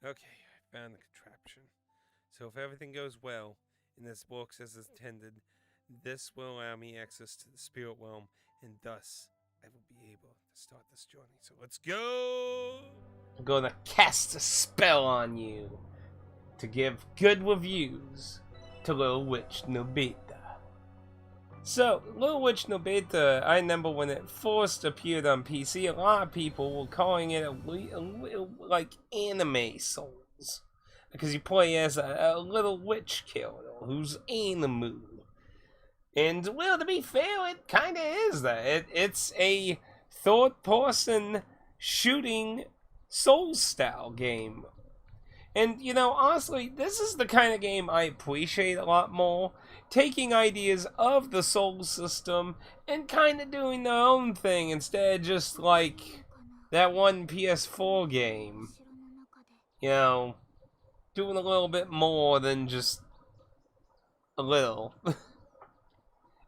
Okay, I found the contraption. So if everything goes well and this works as intended, this will allow me access to the spirit realm, and thus I will be able to start this journey. So let's go! I'm gonna cast a spell on you to give good reviews to Little Witch Nobeta. So, Little Witch Nobeta, I remember when it first appeared on PC, a lot of people were calling it a little like anime Souls. Because you play as a little witch killer who's animu. And, well, to be fair, it kind of is that. It's a third person shooting Soul style game. And, honestly, this is the kind of game I appreciate a lot more. Taking ideas of the Soul system and kind of doing their own thing instead of just like that one PS4 game. Doing a little bit more than just a little.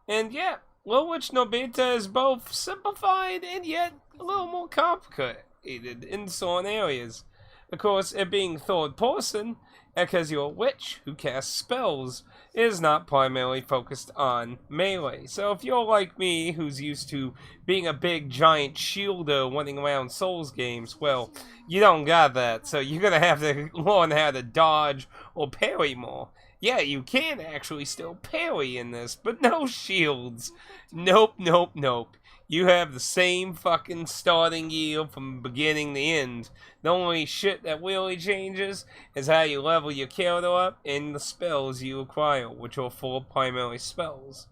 And yeah, Little Witch Nobeta is both simplified and yet a little more complicated in certain areas. Of course, it being third person, because you're a witch who casts spells, is not primarily focused on melee. So if you're like me, who's used to being a big giant shielder running around Souls games, well, you don't got that, so you're gonna have to learn how to dodge or parry more. Yeah, you can actually still parry in this, but no shields. Nope, nope, nope. You have the same fucking starting gear from beginning to end. The only shit that really changes is how you level your character up and the spells you acquire, which are 4 primary spells.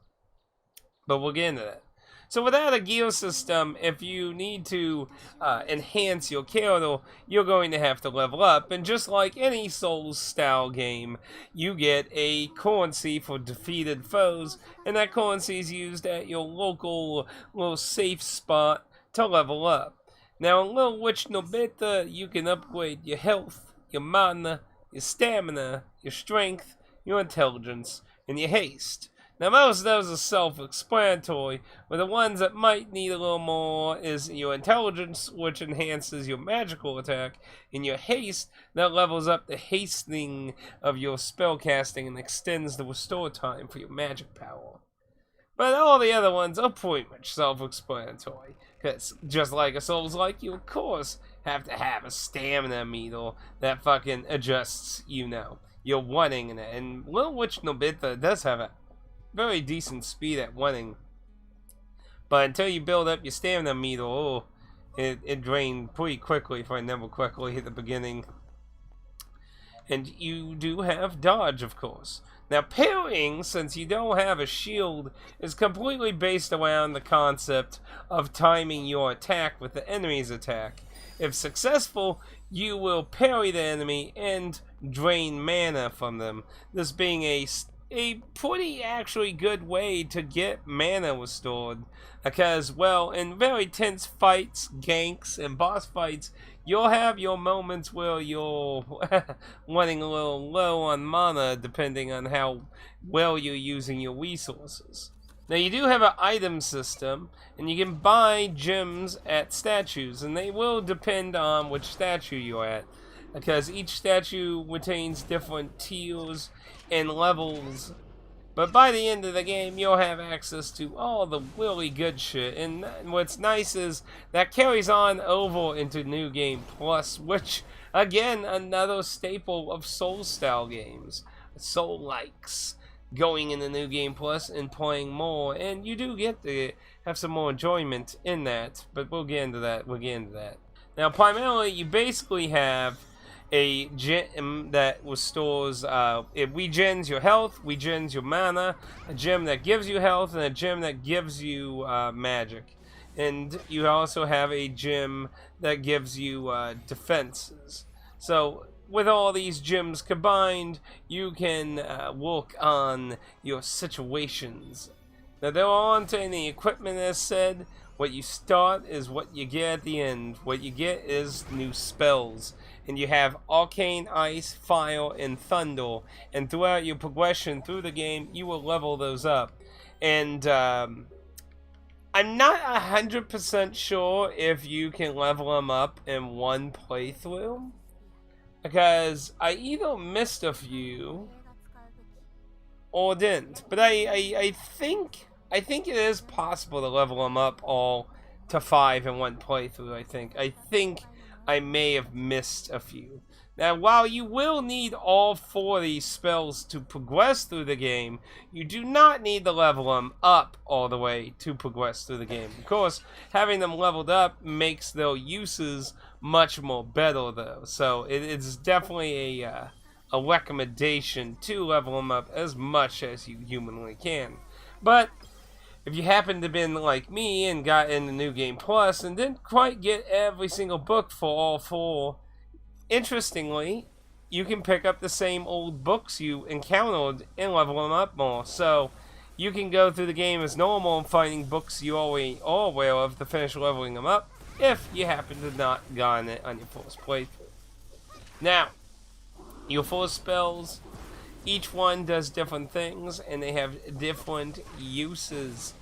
But we'll get into that. So without a gear system, if you need to enhance your character, you're going to have to level up. And just like any Souls-style game, you get a currency for defeated foes, and that currency is used at your local little safe spot to level up. Now, in Little Witch Nobeta, you can upgrade your health, your mana, your stamina, your strength, your intelligence, and your haste. Now, most of those are self-explanatory, but the ones that might need a little more is your intelligence, which enhances your magical attack, and your haste, that levels up the hastening of your spellcasting and extends the restore time for your magic power. But all the other ones are pretty much self-explanatory, because just like a Souls-like, you of course have to have a stamina meter that fucking adjusts, your running in it. And Little Witch Nobeta does have a very decent speed at winning. But until you build up your stamina meter, it drained pretty quickly if I never quickly at the beginning. And you do have dodge, of course. Now, parrying, since you don't have a shield, is completely based around the concept of timing your attack with the enemy's attack. If successful, you will parry the enemy and drain mana from them. This being a pretty actually good way to get mana restored, because, well, in very tense fights, ganks, and boss fights, you'll have your moments where you're running a little low on mana depending on how well you're using your resources. Now, you do have an item system, and you can buy gems at statues, and they will depend on which statue you're at, because each statue retains different tiers and levels. But by the end of the game, you'll have access to all the really good shit. And what's nice is that carries on over into New Game Plus, which, again, another staple of Soul-style games. Soul-likes going into New Game Plus and playing more. And you do get to have some more enjoyment in that. But we'll get into that. Now, primarily, you basically have a gem that restores, it regens your health, regens your mana, a gem that gives you health, and a gem that gives you magic. And you also have a gem that gives you defenses. So, with all these gems combined, you can work on your situations. Now, there aren't any equipment, as said. What you start is what you get at the end. What you get is new spells. And you have Arcane Ice, Fire, and Thunder. And throughout your progression through the game, you will level those up. And I'm not 100% sure if you can level them up in one playthrough. because I either missed a few or didn't. But I think it is possible to level them up all to 5 in one playthrough. I think I may have missed a few. Now, while you will need all 4 of these spells to progress through the game, you do not need to level them up all the way to progress through the game. Of course, having them leveled up makes their uses much more better, though. So it's definitely a recommendation to level them up as much as you humanly can. But if you happen to have been like me and got into New Game Plus and didn't quite get every single book for all 4, interestingly, you can pick up the same old books you encountered and level them up more. So you can go through the game as normal and finding books you already are aware of to finish leveling them up if you happen to not gotten it on your first playthrough. Now, your 4 spells, each one does different things and they have different uses.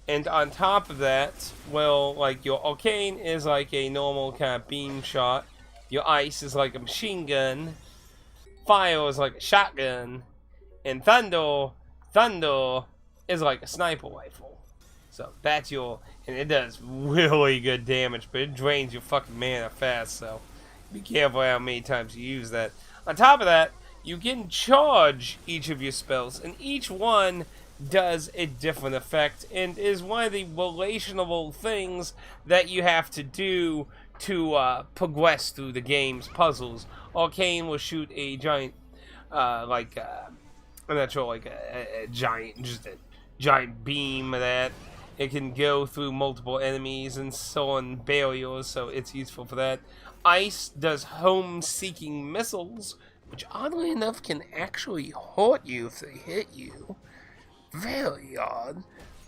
And on top of that, well, like your arcane is like a normal kind of beam shot. Your ice is like a machine gun. Fire is like a shotgun. And thunder is like a sniper rifle. So that's your, and it does really good damage, but it drains your fucking mana fast, so be careful how many times you use that. On top of that, you can charge each of your spells, and each one does a different effect, and is one of the relational things that you have to do to progress through the game's puzzles. Arcane will shoot a giant, I'm not sure, like a giant, just a giant beam that it can go through multiple enemies and so on barriers, so it's useful for that. Ice does home-seeking missiles, which oddly enough can actually hurt you if they hit you. Very odd.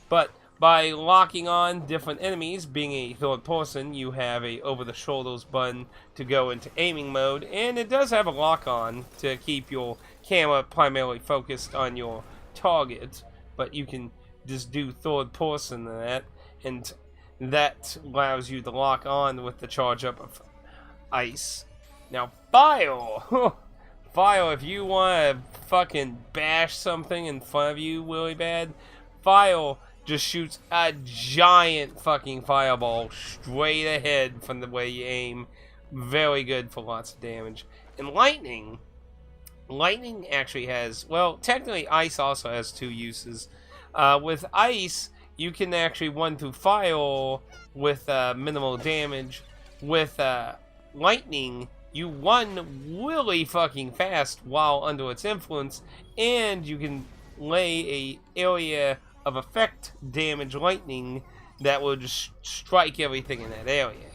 But by locking on different enemies, being a third person, you have a over-the-shoulders button to go into aiming mode, and it does have a lock-on to keep your camera primarily focused on your target, but you can just do third person in that, and that allows you to lock on with the charge up of ice. Now, fire! Fire, if you want to fucking bash something in front of you really bad, fire just shoots a giant fucking fireball straight ahead from the way you aim. Very good for lots of damage. And lightning actually has, well, technically ice also has 2 uses. With ice, you can actually run through fire with minimal damage. With lightning, you run really fucking fast while under its influence, and you can lay a area of effect damage lightning that will just strike everything in that area.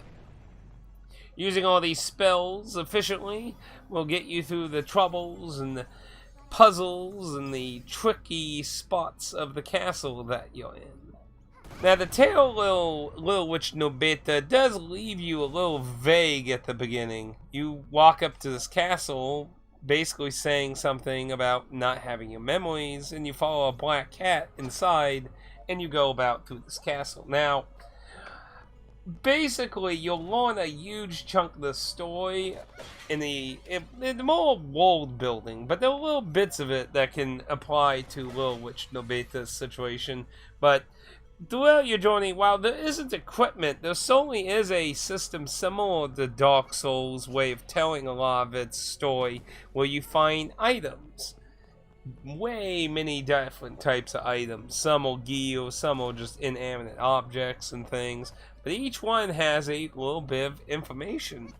Using all these spells efficiently will get you through the troubles and the puzzles and the tricky spots of the castle that you're in. Now, the tale Little Witch Nobeta does leave you a little vague at the beginning. You walk up to this castle, basically saying something about not having your memories, and you follow a black cat inside, and you go about through this castle. Now, basically, you'll learn a huge chunk of the story in the more world building, but there are little bits of it that can apply to Little Witch Nobeta's situation. But throughout your journey, while there isn't equipment, there certainly is a system similar to Dark Souls' way of telling a lot of its story, where you find items. Way many different types of items. Some are gear, some are just inanimate objects and things. But each one has a little bit of information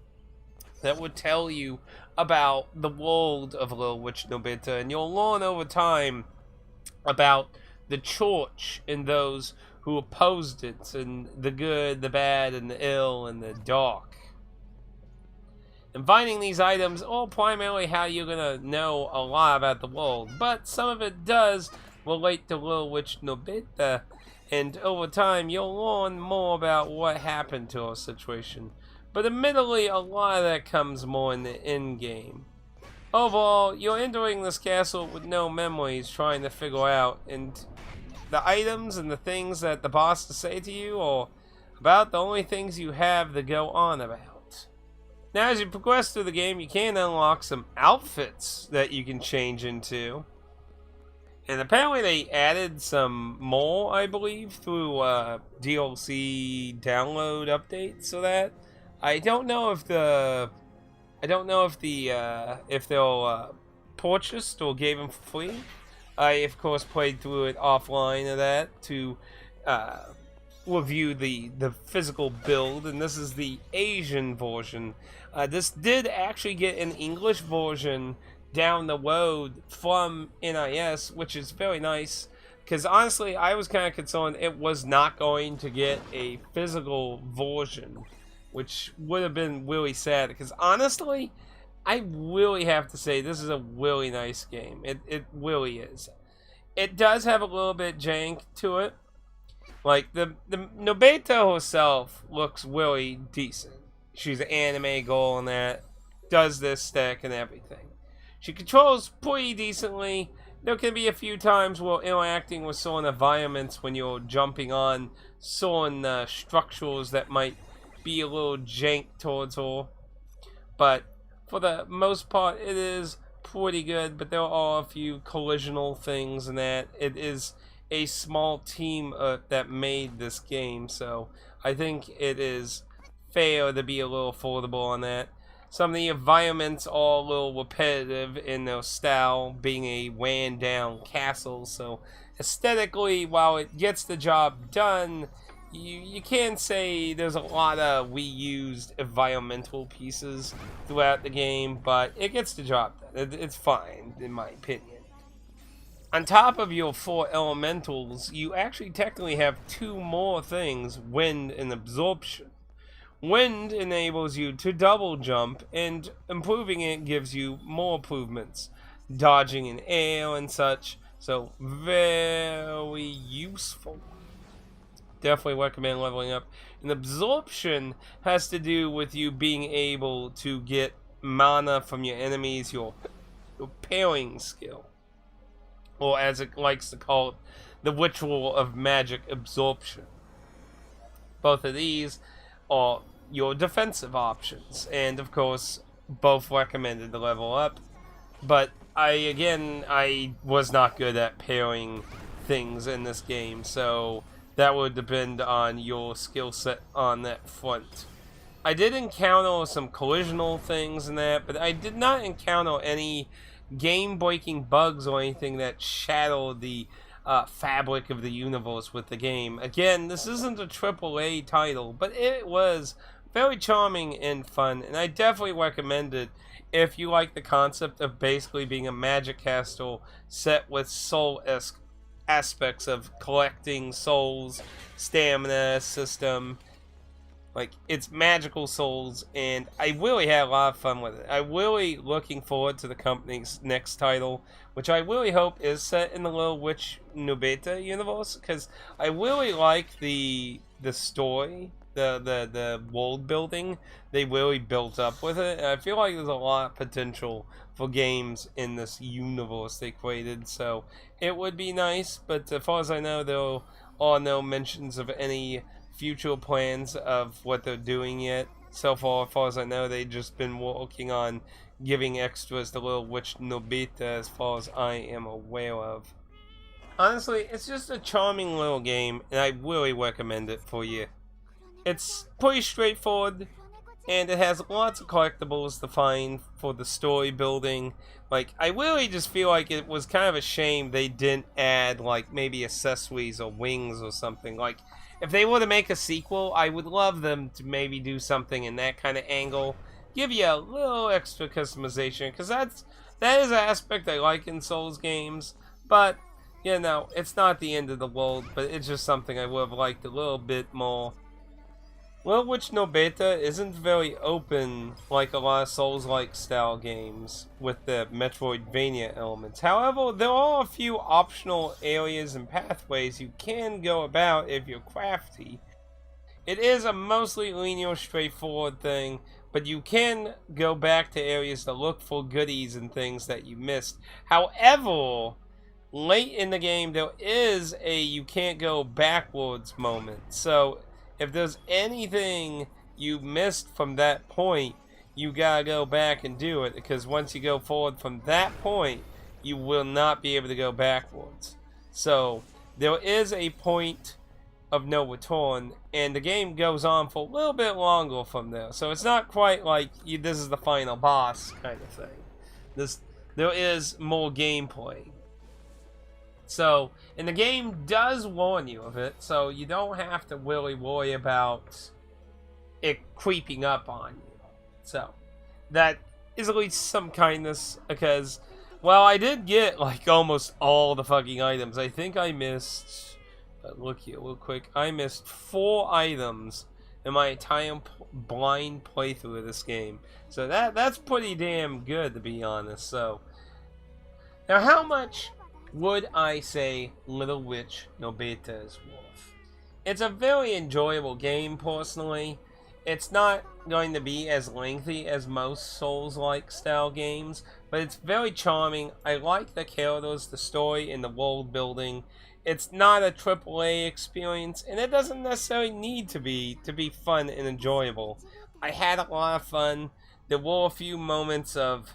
that would tell you about the world of Little Witch Nobeta, and you'll learn over time about the church and those who opposed it, and the good, the bad, and the ill, and the dark. And finding these items are primarily how you're going to know a lot about the world, but some of it does relate to Little Witch Nobeta, and over time you'll learn more about what happened to her situation. But admittedly, a lot of that comes more in the end game. Overall, you're entering this castle with no memories, trying to figure out, and the items and the things that the bosses say to you are about the only things you have to go on about. Now, as you progress through the game, you can unlock some outfits that you can change into. And apparently they added some more, I believe, through DLC download updates. So that I don't know if if they'll purchased or gave them for free. I of course played through it offline of that to review the physical build, and this is the Asian version. This did actually get an English version down the road from NIS, which is very nice, because honestly I was kind of concerned it was not going to get a physical version, which would have been really sad, because honestly I really have to say this is a really nice game. It really is. It does have a little bit jank to it. Like the Nobeta herself looks really decent. She's an anime girl and that, does this stack and everything. She controls pretty decently. There can be a few times where interacting with certain environments when you're jumping on certain structures that might be a little jank towards her. But for the most part, it is pretty good. But there are a few collisional things and that. It is a small team that made this game, so I think it is fair to be a little affordable on that. Some of the environments are a little repetitive in their style, being a ran down castle, so aesthetically, while it gets the job done, you can say there's a lot of reused environmental pieces throughout the game, but it gets the job done. It's fine, in my opinion. On top of your 4 elementals, you actually technically have 2 more things, wind and absorption. Wind enables you to double jump, and improving it gives you more improvements, dodging in air and such, so very useful. Definitely recommend leveling up. And absorption has to do with you being able to get mana from your enemies, your parrying skill. Or as it likes to call it, the ritual of magic absorption. Both of these are your defensive options, and of course both recommended to level up. But I was not good at parrying things in this game, so that would depend on your skill set on that front. I did encounter some collisional things in that, but I did not encounter any game-breaking bugs or anything that shadowed the fabric of the universe with the game. Again, this isn't a AAA title, but it was very charming and fun, and I definitely recommend it if you like the concept of basically being a magic castle set with soul-esque aspects of collecting souls, stamina system. Like, it's magical souls, and I really had a lot of fun with it. I'm really looking forward to the company's next title, which I really hope is set in the Little Witch Nobeta universe, because I really like the story, the world building they really built up with it, and I feel like there's a lot of potential for games in this universe they created, so it would be nice, but as far as I know, there are no mentions of any future plans of what they're doing yet. So far, as far as I know, they've just been working on giving extras to Little Witch Nobeta, as far as I am aware of. Honestly, it's just a charming little game, and I really recommend it for you. It's pretty straightforward, and it has lots of collectibles to find for the story building. Like, I really just feel like it was kind of a shame they didn't add, like, maybe accessories or wings or something. Like, if they were to make a sequel, I would love them to maybe do something in that kind of angle. Give you a little extra customization, because that is an aspect I like in Souls games. But, you know, it's not the end of the world, but it's just something I would have liked a little bit more. Little Witch Nobeta isn't very open like a lot of Souls-like style games with the Metroidvania elements. However, there are a few optional areas and pathways you can go about if you're crafty. It is a mostly linear, straightforward thing, but you can go back to areas to look for goodies and things that you missed. However, late in the game, there is a you can't go backwards moment. So if there's anything you missed from that point, you gotta go back and do it, because once you go forward from that point, you will not be able to go backwards. So there is a point of no return, and the game goes on for a little bit longer from there. So it's not quite like this is the final boss kind of thing. There is more gameplay. So, and the game does warn you of it, so you don't have to really worry about it creeping up on you. So, that is at least some kindness, because, well, I did get, like, almost all the fucking items. I think I missed, look here real quick, I missed 4 items in my entire blind playthrough of this game. So that's pretty damn good, to be honest. So, now how much would I say Little Witch Nobeta is worth? It's a very enjoyable game, personally. It's not going to be as lengthy as most Souls-like style games, but it's very charming. I like the characters, the story, and the world building. It's not a AAA experience, and it doesn't necessarily need to be fun and enjoyable. I had a lot of fun. There were a few moments of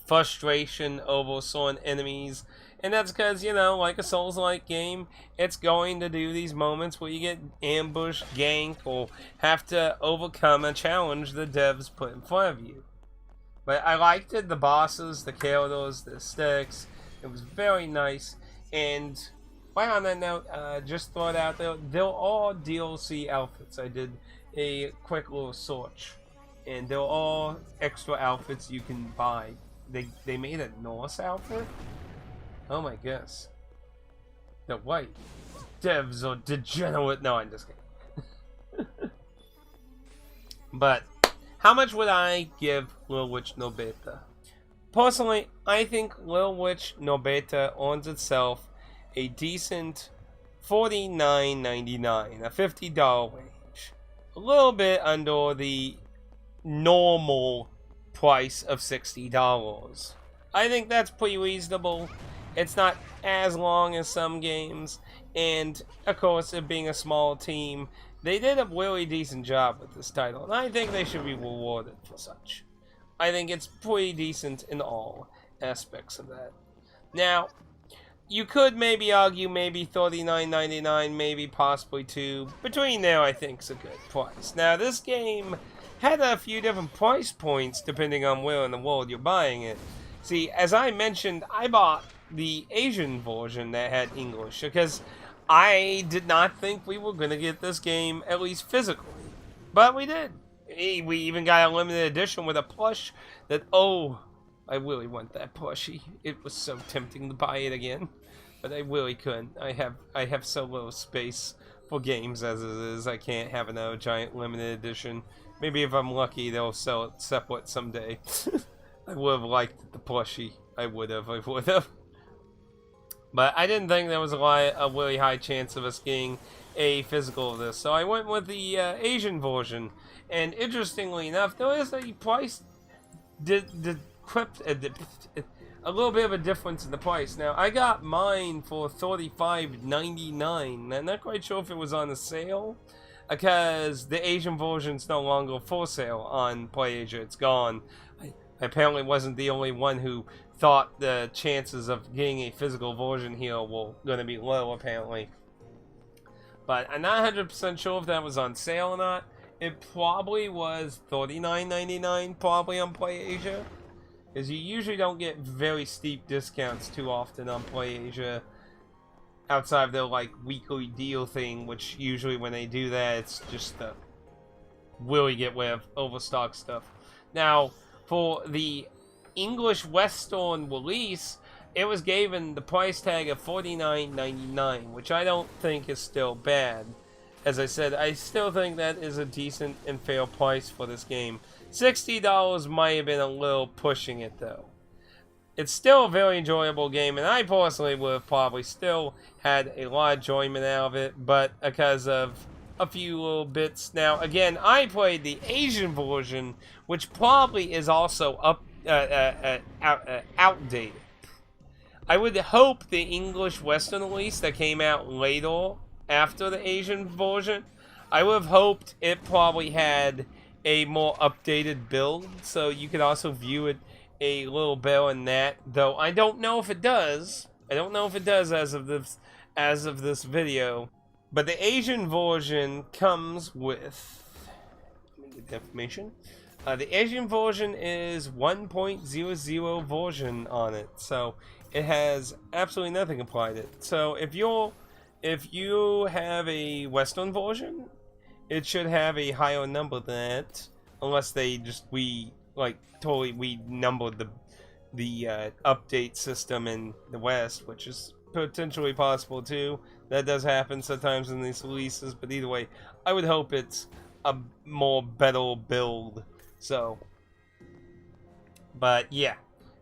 frustration over certain enemies, and that's because, you know, like a Souls-like game, it's going to do these moments where you get ambushed, ganked, or have to overcome a challenge the devs put in front of you. But I liked it, the bosses, the characters, the aesthetics. It was very nice. And while on that note, just throw it out there, there are DLC outfits. I did a quick little search, and there are extra outfits you can buy. They made a Norse outfit? Oh my gosh. The white devs are degenerate. No, I'm just kidding. But how much would I give Little Witch Nobeta? Personally, I think Little Witch Nobeta earns itself a decent $49.99, a $50 range. A little bit under the normal price of $60. I think that's pretty reasonable. It's not as long as some games, and of course, it being a small team, they did a really decent job with this title, and I think they should be rewarded for such. I think it's pretty decent in all aspects of that. Now, you could maybe argue maybe $39.99, maybe possibly $2. Between there, I think is a good price. Now, this game had a few different price points depending on where in the world you're buying it. See, as I mentioned, I bought the Asian version that had English, because I did not think we were going to get this game, at least physically. But we did. We even got a limited edition with a plush that, oh, I really want that plushie. It was so tempting to buy it again, but I really couldn't. I have so little space for games as it is. I can't have another giant limited edition. Maybe if I'm lucky, they'll sell it separate someday. I would have liked the plushie. I would have. But I didn't think there was a really high chance of us getting a physical of this. So I went with the Asian version. And interestingly enough, there is a price a little bit of a difference in the price. Now, I got mine for $35.99. I'm not quite sure if it was on a sale, because the Asian version's no longer for sale on PlayAsia. It's gone. I apparently wasn't the only one who thought the chances of getting a physical version here were going to be low, apparently. But I'm not 100% sure if that was on sale or not. It probably was $39.99, probably on PlayAsia, because you usually don't get very steep discounts too often on PlayAsia, outside of their like weekly deal thing, which usually when they do that, it's just to really get rid of overstock stuff. Now, for the English Western release, it was given the price tag of $49.99, which I don't think is still bad. As I said, I still think that is a decent and fair price for this game. $60 might have been a little pushing it, though. It's still a very enjoyable game, and I personally would have probably still had a lot of enjoyment out of it, but because of a few little bits. Now, again, I played the Asian version, which probably is also outdated. I would hope the English Western release that came out later after the Asian version, I would have hoped it probably had a more updated build, so you could also view it a little better in that. Though I don't know if it does. I don't know if it does as of this video. But the Asian version comes with. Let me get the information. The Asian version is 1.00 version on it, so it has absolutely nothing applied to it. So if you have a Western version, it should have a higher number than that, unless they just totally numbered the update system in the West, which is potentially possible too. That does happen sometimes in these releases, but either way, I would hope it's a more better build. So, but yeah,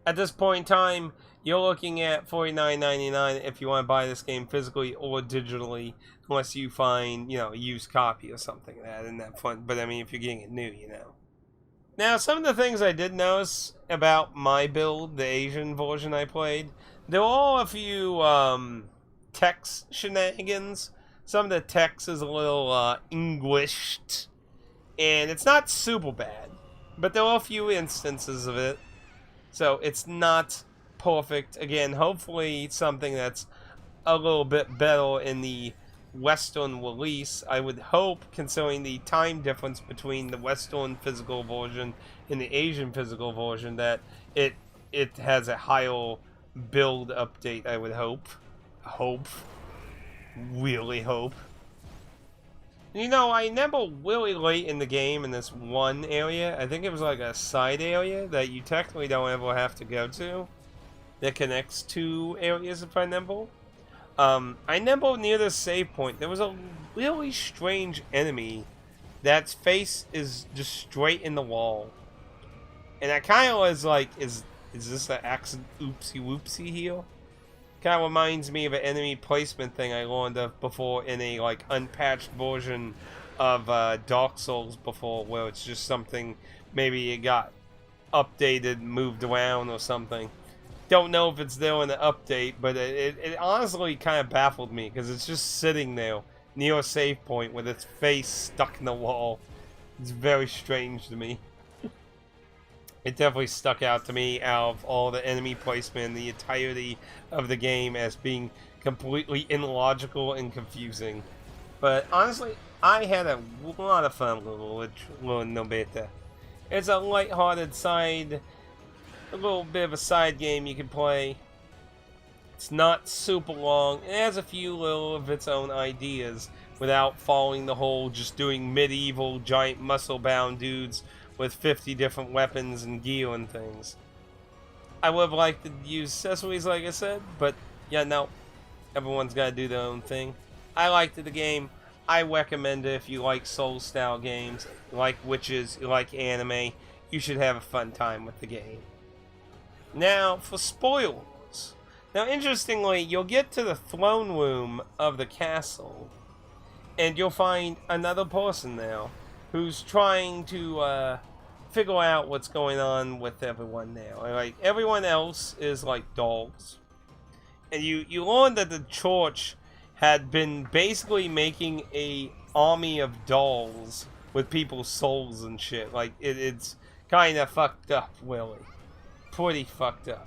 at this point in time, you're looking at $49.99 if you want to buy this game physically or digitally, unless you find, a used copy or something like that in that fun. But I mean, if you're getting it new, Now, some of the things I did notice about my build, the Asian version I played, there were a few text shenanigans. Some of the text is a little Englished, and it's not super bad. But there are a few instances of it, so it's not perfect. Again, hopefully something that's a little bit better in the Western release. I would hope, considering the time difference between the Western physical version and the Asian physical version, that it has a higher build update. I would hope, really hope. I remember really late in the game in this one area, I think it was like a side area that you technically don't ever have to go to, that connects two areas, if I remember. I remember near the save point, there was a really strange enemy that's face is just straight in the wall. And I kind of was like, is this an accident oopsie whoopsie here? Kind of reminds me of an enemy placement thing I learned of before in a unpatched version of Dark Souls before, where it's just something, maybe it got updated, moved around or something. Don't know if it's there in the update, but it honestly kind of baffled me, because it's just sitting there near a save point with its face stuck in the wall. It's very strange to me. It definitely stuck out to me out of all the enemy placement in the entirety of the game as being completely illogical and confusing. But honestly, I had a lot of fun with Nobeta. It's a lighthearted a little bit of a side game you can play. It's not super long. It has a few little of its own ideas without following the whole just doing medieval giant muscle-bound dudes with 50 different weapons and gear and things. I would have liked to use accessories, like I said, but yeah, no. Everyone's got to do their own thing. I liked the game. I recommend it if you like Soul-style games, you like witches, you like anime. You should have a fun time with the game. Now, for spoilers. Now, interestingly, you'll get to the throne room of the castle, and you'll find another person there who's trying to figure out what's going on with everyone now. Like, everyone else is like dolls. And you learn that the church had been basically making a army of dolls with people's souls and shit. Like, it's kind of fucked up, really. Pretty fucked up.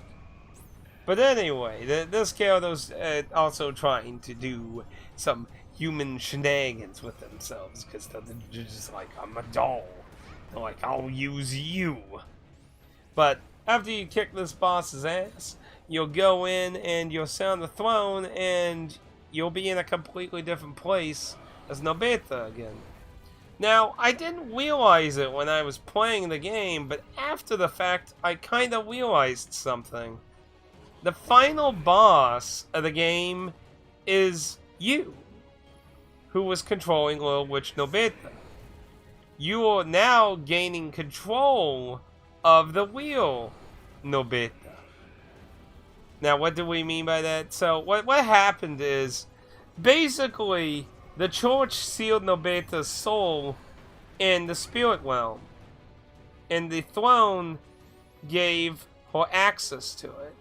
But anyway, this character's also trying to do some human shenanigans with themselves, because they're just like, I'm a doll. They're like, I'll use you. But after you kick this boss's ass, you'll go in and you'll sit on the throne, and you'll be in a completely different place as Nobeta again. Now, I didn't realize it when I was playing the game, but after the fact, I kind of realized something. The final boss of the game is you, who was controlling Little Witch Nobeta. You are now gaining control of the real Nobeta. Now, what do we mean by that? So, what happened is, basically, the church sealed Nobeta's soul in the spirit realm, and the throne gave her access to it.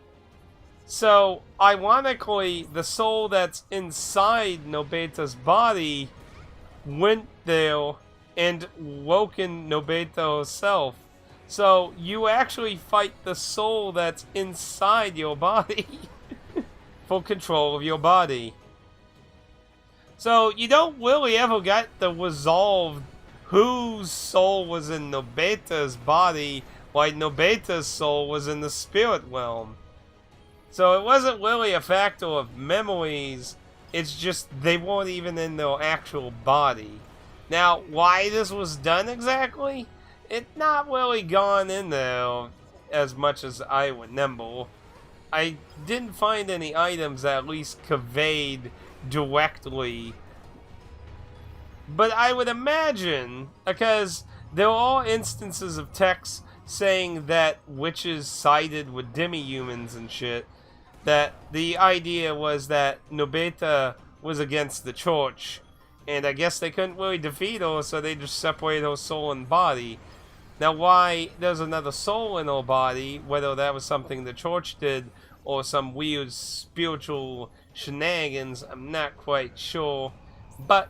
So, ironically, the soul that's inside Nobeta's body went there and woken Nobeta herself. So you actually fight the soul that's inside your body for control of your body. So you don't really ever get the resolved whose soul was in Nobeta's body, like Nobeta's soul was in the spirit realm. So it wasn't really a factor of memories, it's just they weren't even in their actual body. Now, why this was done exactly? It's not really gone in there as much as I remember. I didn't find any items that at least conveyed directly. But I would imagine, because there are instances of texts saying that witches sided with demi-humans and shit, that the idea was that Nobeta was against the church, and I guess they couldn't really defeat her, so they just separated her soul and body. Now, why there's another soul in her body, whether that was something the church did or some weird spiritual shenanigans, I'm not quite sure. But,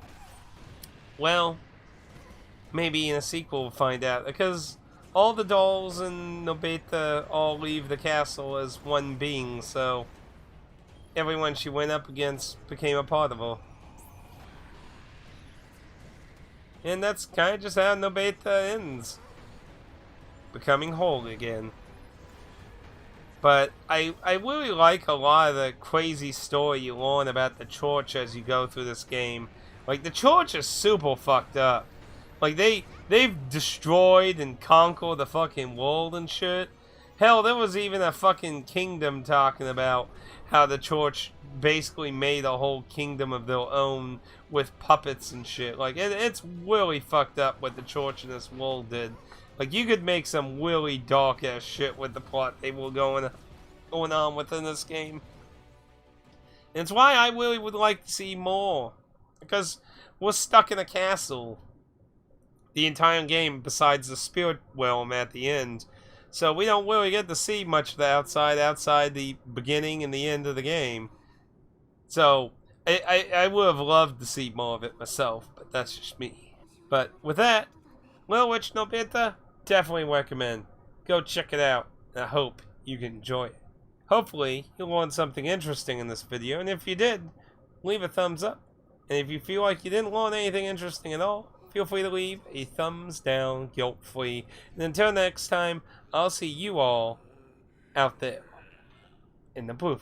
well, maybe in a sequel we'll find out, because all the dolls in Nobeta all leave the castle as one being, so everyone she went up against became a part of her. And that's kind of just how Nobeta ends. Becoming whole again. But I really like a lot of the crazy story you learn about the church as you go through this game. Like, the church is super fucked up. Like, they've destroyed and conquered the fucking world and shit. Hell, there was even a fucking kingdom talking about how the church basically made a whole kingdom of their own with puppets and shit. Like, it's really fucked up what the church in this world did. Like, you could make some really dark ass shit with the plot they were going on within this game. And it's why I really would like to see more. Because we're stuck in a castle the entire game besides the spirit realm at the end. So we don't really get to see much of the outside the beginning and the end of the game. So I would have loved to see more of it myself, but that's just me. But with that, Little Witch Nobeta, definitely recommend. Go check it out. I hope you can enjoy it. Hopefully, you'll learn something interesting in this video, and if you did, leave a thumbs up. And if you feel like you didn't learn anything interesting at all, feel free to leave a thumbs down, guilt-free. And until next time, I'll see you all out there in the movie.